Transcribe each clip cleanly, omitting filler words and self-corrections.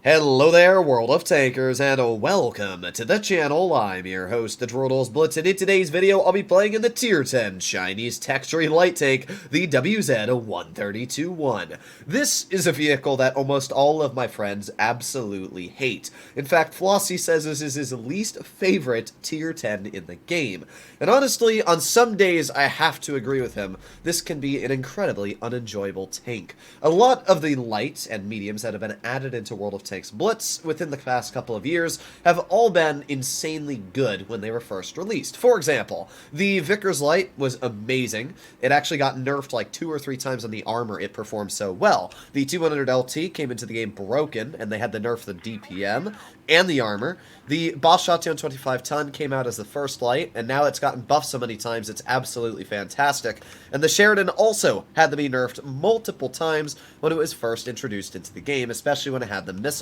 Hello there, World of Tankers, and welcome to the channel. I'm your host, the Turtles Blitz, and in today's video, I'll be playing in the Tier 10 Chinese Textury Light Tank, the WZ-1321. This is a vehicle that almost all of my friends absolutely hate. In fact, Flossie says this is his least favorite Tier 10 in the game. And honestly, on some days, I have to agree with him. This can be an incredibly unenjoyable tank. A lot of the lights and mediums that have been added into World of Tanks Blitz within the past couple of years have all been insanely good when they were first released. For example, the Vickers Light was amazing. It actually got nerfed like 2 or 3 times on the armor. It performed so well. The 200 LT came into the game broken, and they had to nerf the DPM and the armor. The Boss Shot 225 ton came out as the first light, and now it's gotten buffed so many times it's absolutely fantastic. And the Sheridan also had to be nerfed multiple times when it was first introduced into the game, especially when it had the missiles.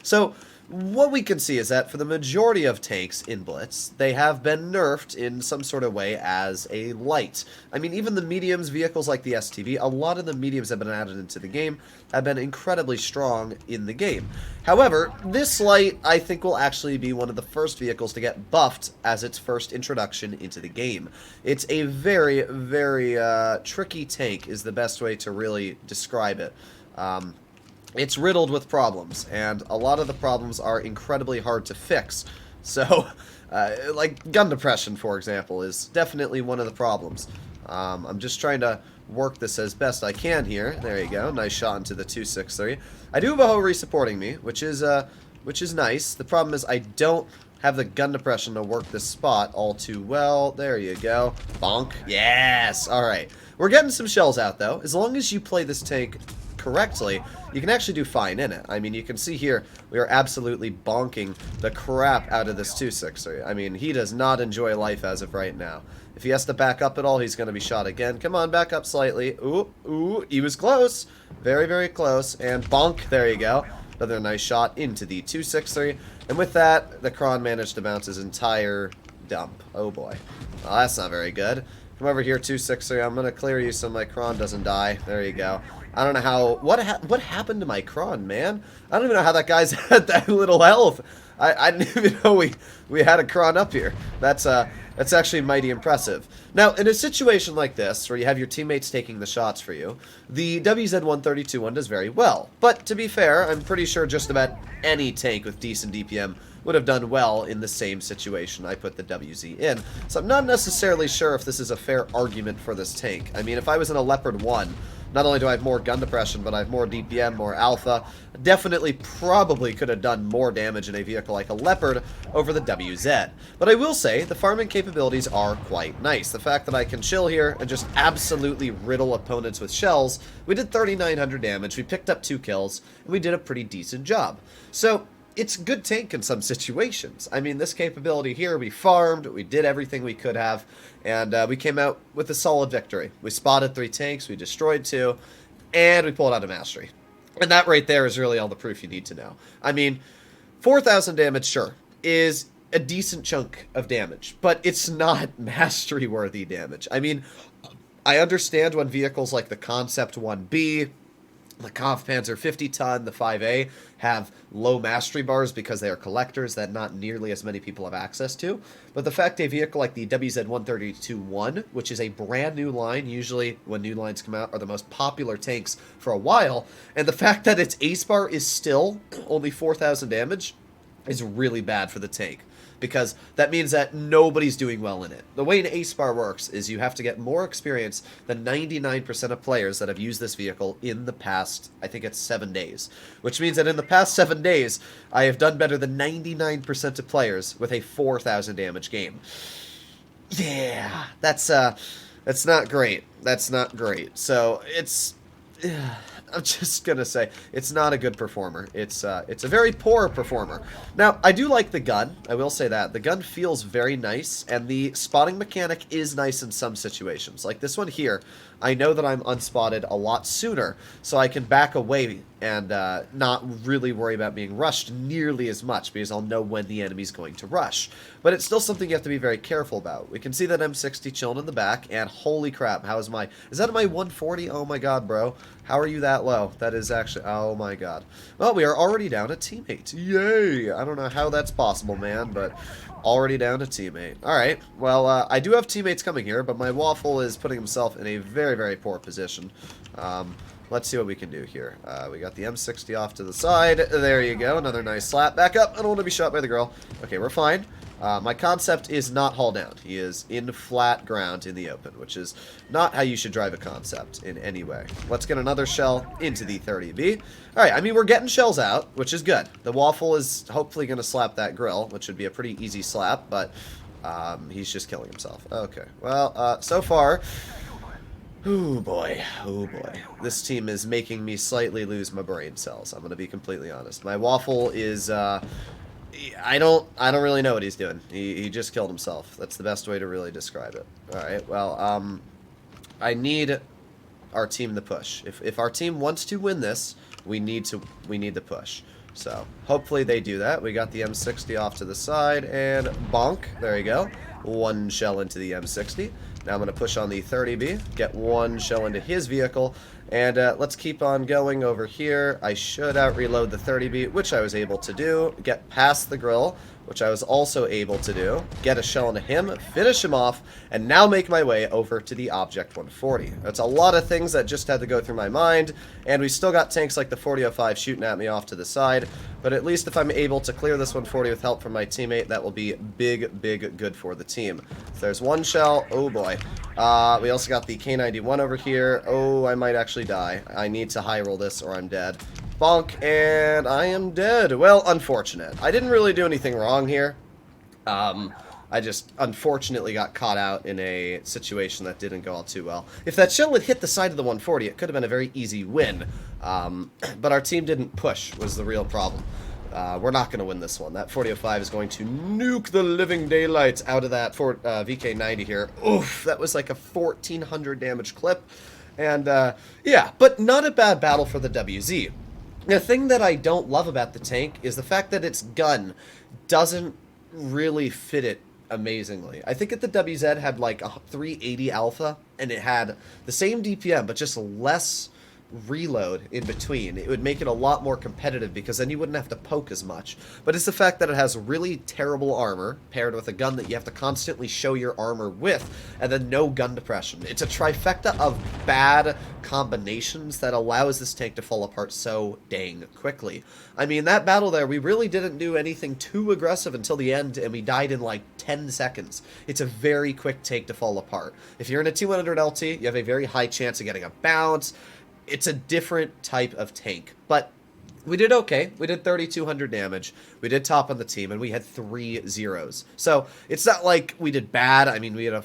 So what we can see is that for the majority of tanks in Blitz, they have been nerfed in some sort of way as a light. I mean, even the mediums, vehicles like the STV, a lot of the mediums that have been added into the game have been incredibly strong in the game. However, this light, I think, will actually be one of the first vehicles to get buffed as its first introduction into the game. It's a very, very tricky tank is the best way to really describe it. It's riddled with problems, and a lot of the problems are incredibly hard to fix. So, like gun depression, for example, is definitely one of the problems. I'm just trying to work this as best I can here. There you go. Nice shot into the 263. I do have a Ho-Ri supporting me, which is nice. The problem is I don't have the gun depression to work this spot all too well. There you go. Bonk. Yes! Alright. We're getting some shells out, though. As long as you play this tank correctly, you can actually do fine in it. I mean, you can see here, we are absolutely bonking the crap out of this 263. I mean, he does not enjoy life as of right now. If he has to back up at all, he's going to be shot again. Come on, back up slightly. Ooh, ooh, he was close. Very, very close. And bonk, there you go. Another nice shot into the 263. And with that, the Kron managed to bounce his entire dump. Oh boy. Well, that's not very good. Come over here, 263. I'm going to clear you so my Kron doesn't die. There you go. I don't know how... What happened to my Kron, man? I don't even know how that guy's had that little health. I didn't even know we had a Kron up here. That's actually mighty impressive. Now, in a situation like this, where you have your teammates taking the shots for you, the WZ-1321 does very well. But to be fair, I'm pretty sure just about any tank with decent DPM would have done well in the same situation I put the WZ in. So I'm not necessarily sure if this is a fair argument for this tank. I mean, if I was in a Leopard 1, not only do I have more gun depression, but I have more DPM, more alpha. Definitely probably could have done more damage in a vehicle like a Leopard over the WZ. But I will say, the farming capabilities are quite nice. The fact that I can chill here and just absolutely riddle opponents with shells, we did 3,900 damage, we picked up 2 kills, and we did a pretty decent job. So, it's a good tank in some situations. I mean, this capability here, we farmed, we did everything we could have, and we came out with a solid victory. We spotted 3 tanks, we destroyed 2, and we pulled out a mastery. And that right there is really all the proof you need to know. I mean, 4,000 damage, sure, is a decent chunk of damage, but it's not mastery-worthy damage. I mean, I understand when vehicles like the Concept 1B, the Kampfpanzer 50 ton, the 5A, have low mastery bars because they are collectors that not nearly as many people have access to. But the fact a vehicle like the WZ-1321, which is a brand new line, usually when new lines come out are the most popular tanks for a while, and the fact that its ace bar is still only 4,000 damage is really bad for the tank. Because that means that nobody's doing well in it. The way an ace bar works is you have to get more experience than 99% of players that have used this vehicle in the past, I think it's 7 days. Which means that in the past 7 days, I have done better than 99% of players with a 4,000 damage game. Yeah, that's not great. That's not great. So, it's... I'm just gonna say, it's not a good performer. It's a very poor performer. Now, I do like the gun. I will say that. The gun feels very nice, and the spotting mechanic is nice in some situations. Like this one here, I know that I'm unspotted a lot sooner, so I can back away and not really worry about being rushed nearly as much, because I'll know when the enemy's going to rush. But it's still something you have to be very careful about. We can see that M60 chilling in the back, and holy crap, is that my 140? Oh my god, bro. How are you that low? That is actually, oh my god. Well, we are already down a teammate. Yay! I don't know how that's possible, man, but already down a teammate. Alright, well, I do have teammates coming here, but my Waffle is putting himself in a very, very poor position. Let's see what we can do here. We got the M60 off to the side. There you go. Another nice slap. Back up. I don't want to be shot by the girl. Okay, we're fine. My concept is not haul down. He is in flat ground in the open, which is not how you should drive a concept in any way. Let's get another shell into the 30B. Alright, I mean, we're getting shells out, which is good. The Waffle is hopefully going to slap that grill, which would be a pretty easy slap, but he's just killing himself. Okay, well, so far... Oh boy, oh boy. This team is making me slightly lose my brain cells, I'm going to be completely honest. My Waffle is, I don't really know what he's doing. He just killed himself. That's the best way to really describe it. Alright, well, I need our team to push. If our team wants to win this, we need to push. So, hopefully they do that. We got the M60 off to the side, and bonk. There you go. One shell into the M60. Now I'm going to push on the 30B, get one shell into his vehicle, and let's keep on going over here. I should out-reload the 30B, which I was able to do, get past the grill, which I was also able to do, get a shell into him, finish him off, and now make my way over to the Object 140. That's a lot of things that just had to go through my mind, and we still got tanks like the 4005 shooting at me off to the side, but at least if I'm able to clear this 140 with help from my teammate, that will be big, big good for the team. So there's one shell. Oh boy. We also got the K91 over here. Oh, I might actually die. I need to high roll this or I'm dead. Bonk, and I am dead. Well, unfortunate. I didn't really do anything wrong here. I just unfortunately got caught out in a situation that didn't go all too well. If that shell had hit the side of the 140, it could have been a very easy win. But our team didn't push, was the real problem. We're not going to win this one. That 4005 is going to nuke the living daylights out of that VK90 here. Oof, that was like a 1400 damage clip. And, yeah, but not a bad battle for the WZ. The thing that I don't love about the tank is the fact that its gun doesn't really fit it amazingly. I think that the WZ had like a 380 alpha, and it had the same DPM, but just less reload in between. It would make it a lot more competitive because then you wouldn't have to poke as much. But it's the fact that it has really terrible armor paired with a gun that you have to constantly show your armor with, and then no gun depression. It's a trifecta of bad combinations that allows this tank to fall apart so dang quickly. I mean, that battle there, we really didn't do anything too aggressive until the end, and we died in like 10 seconds. It's a very quick tank to fall apart. If you're in a T100 LT, you have a very high chance of getting a bounce. It's a different type of tank, but we did okay. We did 3,200 damage. We did top on the team, and we had 3 zeros. So it's not like we did bad. I mean, we had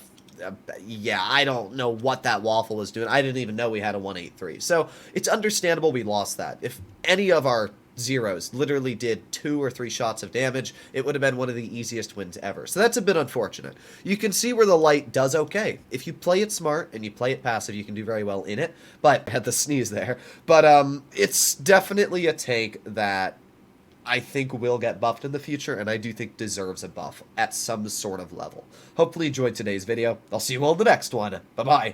yeah, I don't know what that Waffle was doing. I didn't even know we had a 183. So it's understandable we lost that. If any of our zeros literally did 2 or 3 shots of damage, it would have been one of the easiest wins ever. So that's a bit unfortunate. You can see where the light does okay. If you play it smart and you play it passive, you can do very well in it. But I had the sneeze there. But it's definitely a tank that I think will get buffed in the future, and I do think deserves a buff at some sort of level. Hopefully you enjoyed today's video. I'll see you all in the next one. Bye-bye.